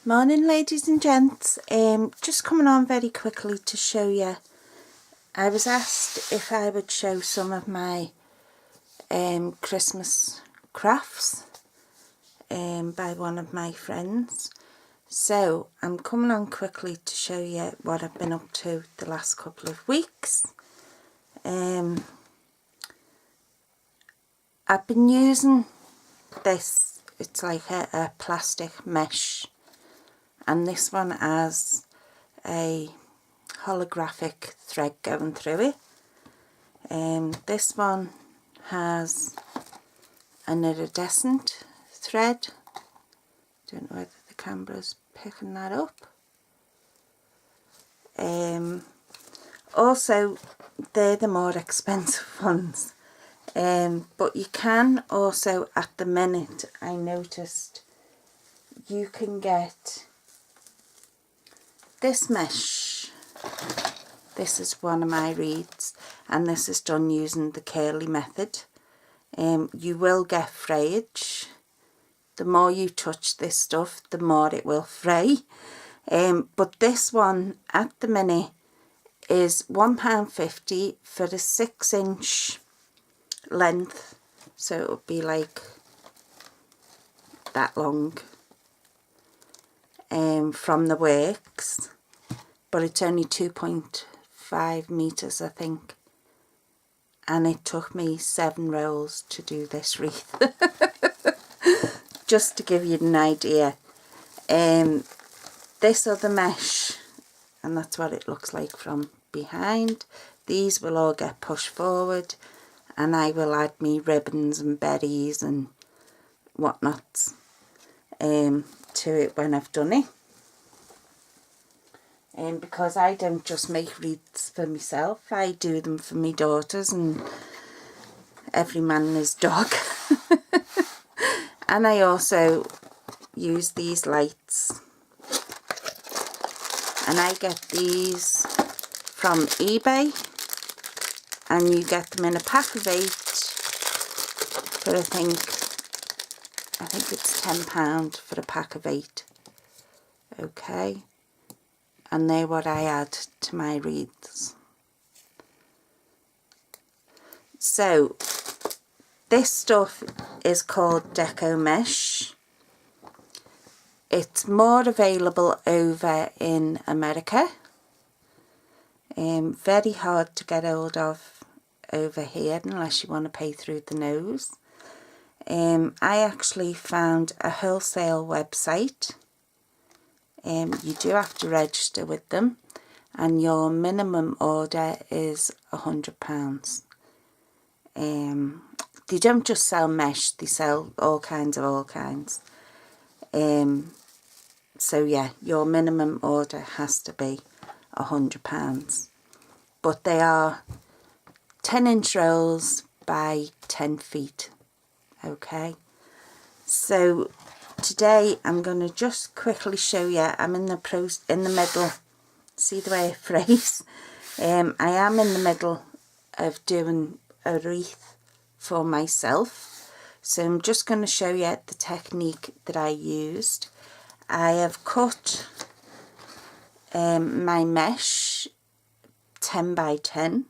Morning ladies and gents, just coming on very quickly to show you. I was asked if I would show some of my Christmas crafts by one of my friends. So I'm coming on quickly to show you what I've been up to the last couple of weeks. I've been using this, it's like a plastic mesh, and this one has a holographic thread going through it. This one has an iridescent thread. Don't know whether the camera's picking that up. Also, they're the more expensive ones. But you can also, at the minute, I noticed, you can get this mesh. This is one of my wreaths, and this is done using the curly method. You will get frayage. The more you touch this stuff, the more it will fray. But this one at the minute is £1.50 for a 6-inch length, so it would be like that long from the works, but it's only 2.5 meters, I think, and it took me 7 rolls to do this wreath. Just to give you an idea. This other mesh, and that's what it looks like from behind. These will all get pushed forward, and I will add me ribbons and berries and whatnot to it when I've done it. Because I don't just make wreaths for myself, I do them for my daughters and every man and his dog. And I also use these lights, and I get these from eBay, and you get them in a pack of 8 for I think it's £10 for a pack of 8. Okay, and they're what I add to my wreaths. So this stuff is called deco mesh. It's more available over in America. Very hard to get hold of over here unless you want to pay through the nose. I actually found a wholesale website. You do have to register with them, and your minimum order is £100. They don't just sell mesh, they sell all kinds. So yeah, your minimum order has to be £100. But they are 10-inch rolls by 10 feet. Okay, so today I'm going to just quickly show you. I'm in the middle. See the way it frays? I am in the middle of doing a wreath for myself, so I'm just going to show you the technique that I used. I have cut my mesh 10 by 10.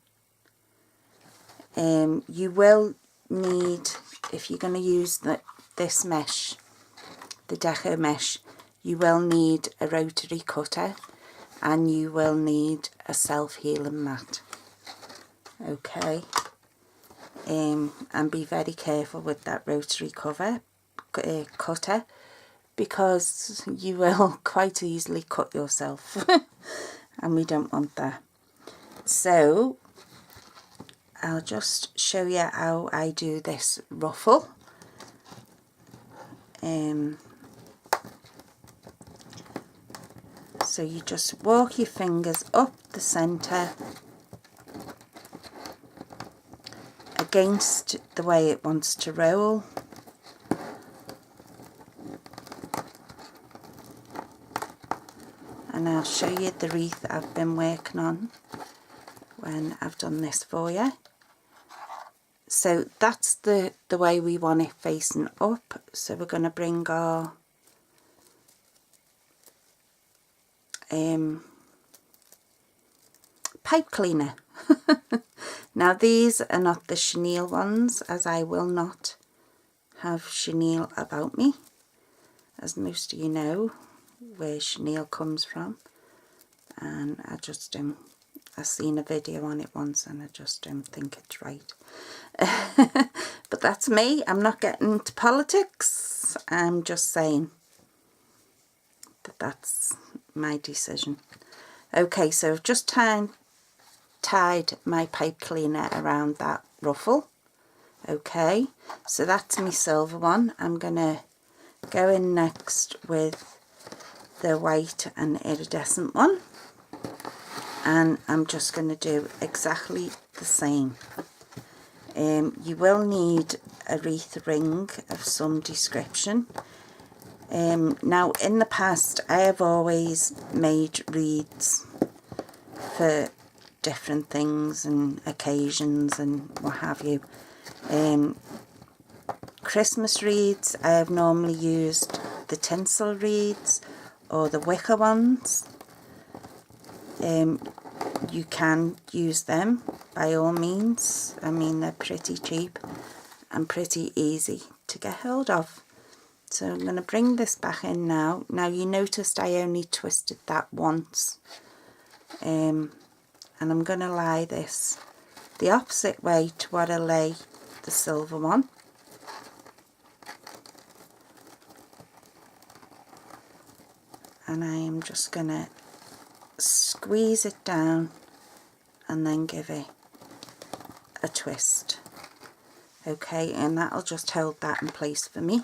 You will need, if you're going to use this mesh, the deco mesh, you will need a rotary cutter, and you will need a self-healing mat. Okay, and be very careful with that rotary cutter, because you will quite easily cut yourself and we don't want that. So I'll just show you how I do this ruffle. So you just walk your fingers up the centre against the way it wants to roll. And I'll show you the wreath I've been working on when I've done this for you. So that's the way we want it facing up. So we're going to bring our pipe cleaner. Now these are not the chenille ones, as I will not have chenille about me, as most of you know where chenille comes from, and I just I've seen a video on it once and I just don't think it's right. But that's me. I'm not getting into politics. I'm just saying that that's my decision. Okay, so I've just tied my pipe cleaner around that ruffle. Okay, so that's my silver one. I'm gonna go in next with the white and iridescent one, and I'm just going to do exactly the same. You will need a wreath ring of some description. Now in the past I have always made wreaths for different things and occasions and what have you. Christmas wreaths, I have normally used the tinsel wreaths or the wicker ones. You can use them by all means. I mean, they're pretty cheap and pretty easy to get hold of. So I'm going to bring this back in now. Now you noticed I only twisted that once, and I'm going to lie this the opposite way to what I lay the silver one. And I am just going to squeeze it down and then give it a twist. Okay, and that'll just hold that in place for me.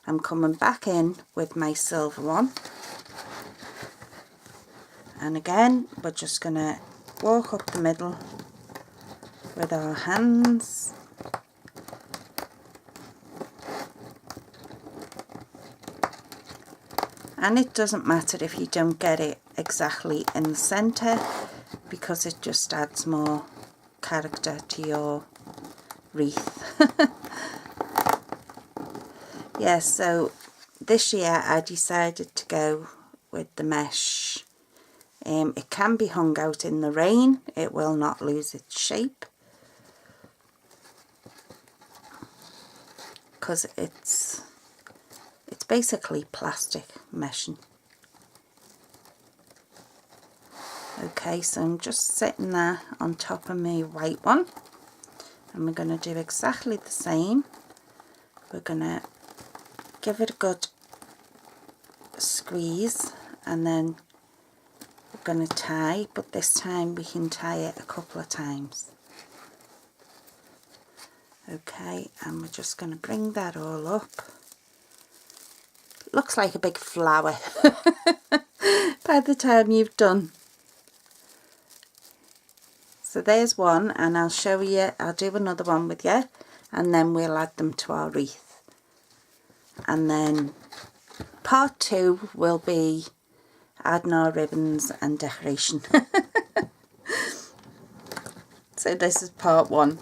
I'm coming back in with my silver one, and again we're just going to walk up the middle with our hands. And it doesn't matter if you don't get it exactly in the centre, because it just adds more character to your wreath. Yeah, so this year I decided to go with the mesh. It can be hung out in the rain, it will not lose its shape, because it's basically plastic meshing. Okay, so I'm just sitting there on top of my white one, and we're going to do exactly the same. We're going to give it a good squeeze, and then we're going to tie, but this time we can tie it a couple of times. Okay, and we're just going to bring that all up. Looks like a big flower by the time you've done. So there's one, and I'll show you, I'll do another one with you, and then we'll add them to our wreath. And then part 2 will be adding our ribbons and decoration. So this is part 1.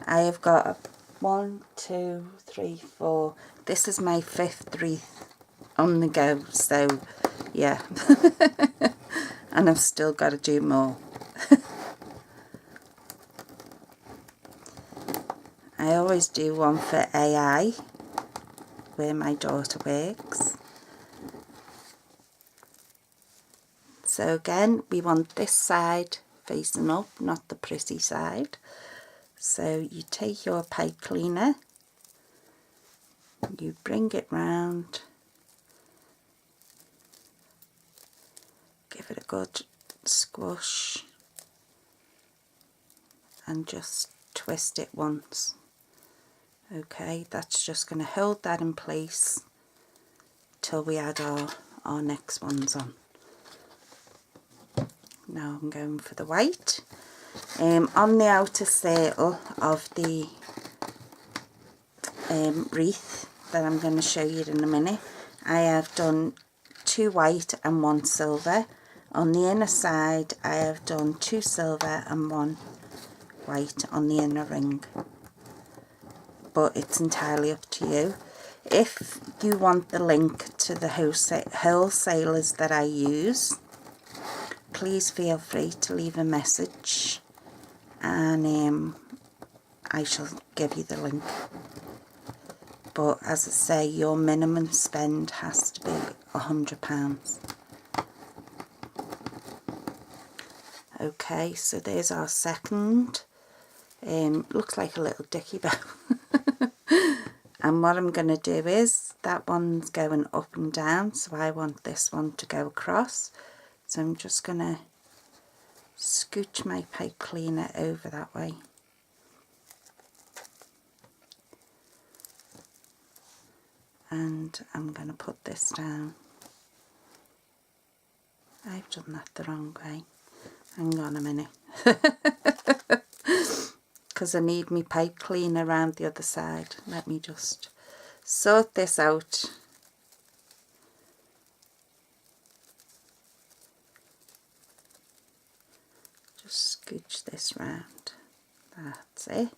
I have got 1, 2, 3, 4. This is my 5th wreath on the go, so yeah. And I've still got to do more. I always do one for AI, where my daughter works. So again, we want this side facing up, not the pretty side. So you take your pipe cleaner, you bring it round, give it a good squish, and just twist it once. Okay, that's just going to hold that in place till we add our next ones on. Now I'm going for the white. On the outer circle of the wreath that I'm going to show you in a minute, I have done 2 white and 1 silver. On the inner side I have done 2 silver and 1 white on the inner ring, but it's entirely up to you. If you want the link to the wholesalers that I use, please feel free to leave a message, and I shall give you the link. But as I say, your minimum spend has to be £100. Okay, so there's our second. Looks like a little dicky bow. And what I'm going to do is, that one's going up and down, so I want this one to go across. So I'm just going to scooch my pipe cleaner over that way. And I'm going to put this down. I've done that the wrong way. Hang on a minute. Because I need my pipe cleaner around the other side. Let me just sort this out. Just scooch this round. That's it.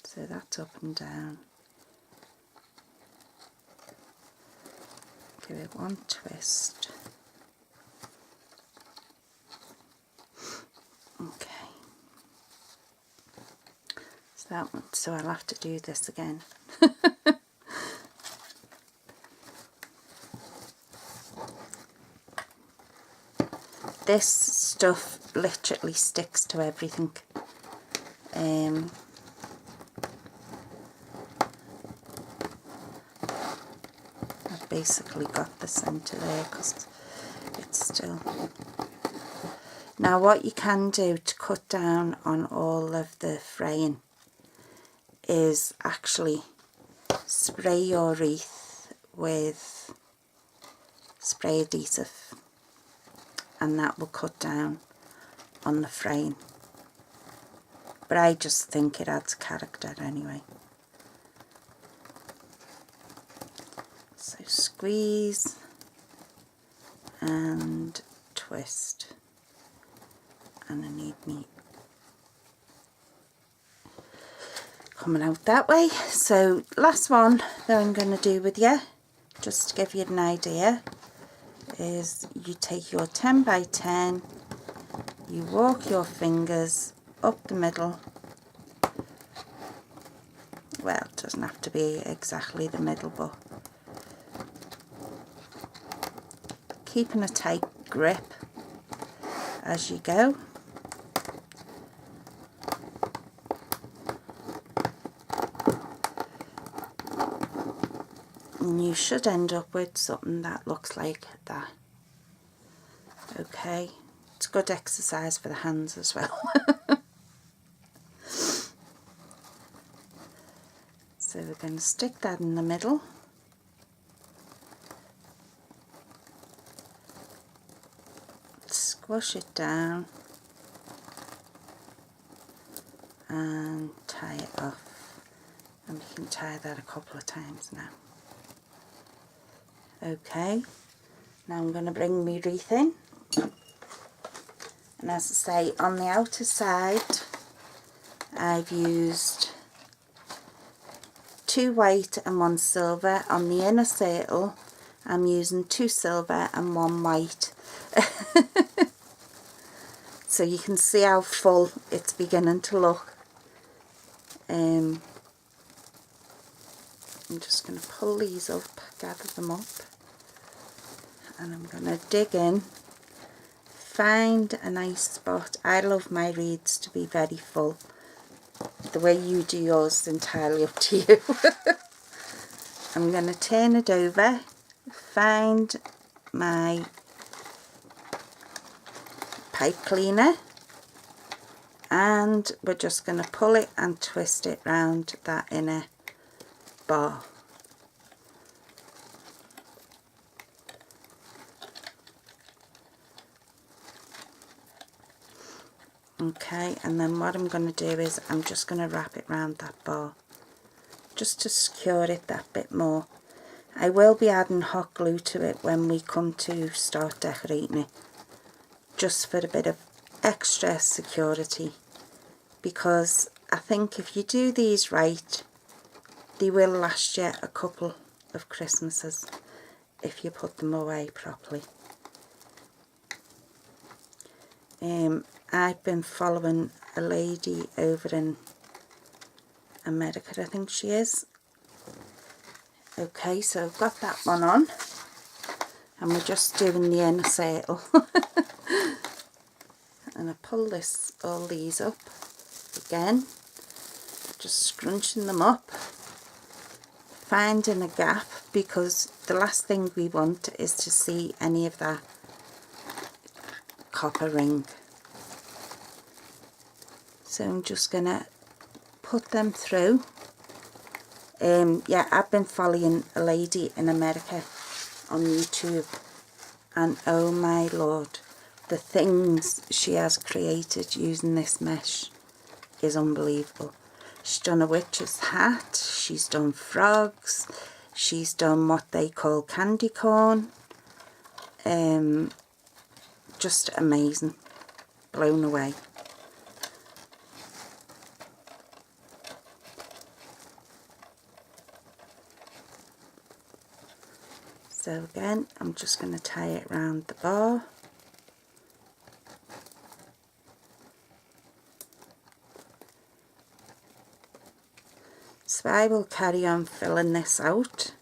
So that's up and down. Give it one twist. Okay. So that one, so I'll have to do this again. This stuff literally sticks to everything. I've basically got the centre there because it's still... Now what you can do to cut down on all of the fraying is actually spray your wreath with spray adhesive, and that will cut down on the fraying. But I just think it adds character anyway. So squeeze and twist. And I need me coming out that way. So last one that I'm going to do with you, just to give you an idea, is you take your 10 by 10, you walk your fingers up the middle. Well, it doesn't have to be exactly the middle, but keeping a tight grip as you go. And you should end up with something that looks like that. Okay, it's good exercise for the hands as well. So we're going to stick that in the middle. Squash it down and tie it off. And we can tie that a couple of times now. Okay, now I'm going to bring my wreath in, and as I say, on the outer side I've used 2 white and 1 silver. On the inner circle I'm using 2 silver and 1 white. So you can see how full it's beginning to look. I'm just going to pull these up, gather them up, and I'm going to dig in, find a nice spot. I love my wreaths to be very full. The way you do yours is entirely up to you. I'm going to turn it over, find my pipe cleaner, and we're just going to pull it and twist it round that inner bar. Okay, and then what I'm going to do is I'm just going to wrap it round that bar just to secure it that bit more. I will be adding hot glue to it when we come to start decorating it, just for a bit of extra security, because I think if you do these right, they will last you a couple of Christmases if you put them away properly. I've been following a lady over in America, I think she is. Okay, so I've got that one on, and we're just doing the inner circle. And I pull all these up again, just scrunching them up, finding a gap, because the last thing we want is to see any of that copper ring. So I'm just gonna put them through. Yeah, I've been following a lady in America on YouTube, and oh my lord, the things she has created using this mesh is unbelievable. She's done a witch's hat, she's done frogs, she's done what they call candy corn. Just amazing, blown away. So again, I'm just going to tie it around the bar. So I will carry on filling this out.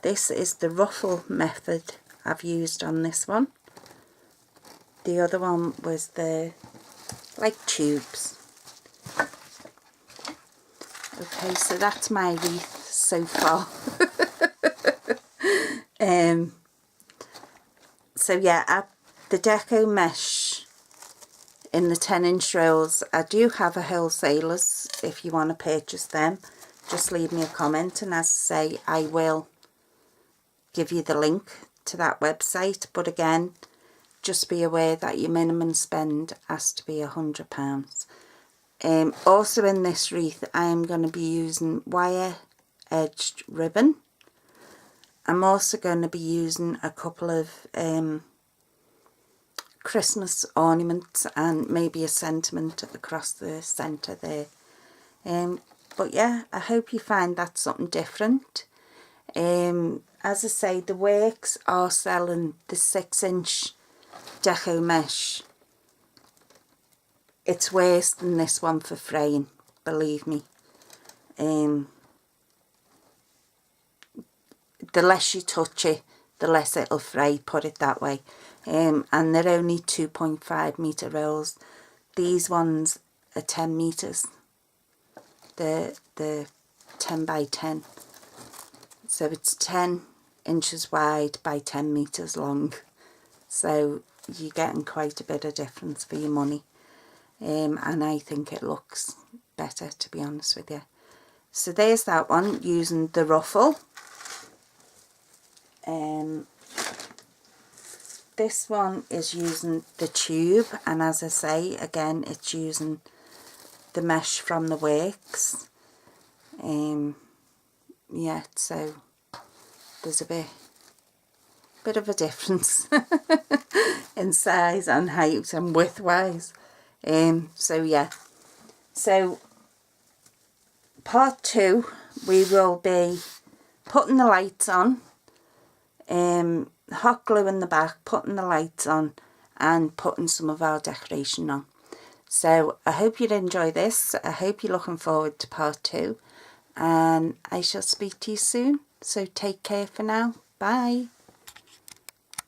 This is the ruffle method I've used on this one. The other one was the like tubes. Okay, so that's my wreath so far. So yeah, the deco mesh in the 10-inch rolls, I do have a wholesalers. If you want to purchase them, just leave me a comment, and as I say, I will give you the link to that website. But again, just be aware that your minimum spend has to be £100. Also in this wreath, I am going to be using wire edged ribbon. I'm also going to be using a couple of Christmas ornaments and maybe a sentiment across the centre there. But yeah, I hope you find that something different. As I say, the works are selling the 6-inch deco mesh. It's worse than this one for fraying, believe me. The less you touch it, the less it'll fray, put it that way. And they're only 2.5 metre rolls. These ones are 10 metres. They're 10 by 10. So it's 10 inches wide by 10 metres long. So you're getting quite a bit of difference for your money. And I think it looks better, to be honest with you. So there's that one using the ruffle. This one is using the tube, and as I say, again, it's using the mesh from the works. Yeah, so there's a bit of a difference in size and height and width wise. So yeah, so part 2, we will be putting the lights on, hot glue in the back, putting the lights on, and putting some of our decoration on. So I hope you'd enjoy this. I hope you're looking forward to part 2, and I shall speak to you soon. So take care for now. Bye.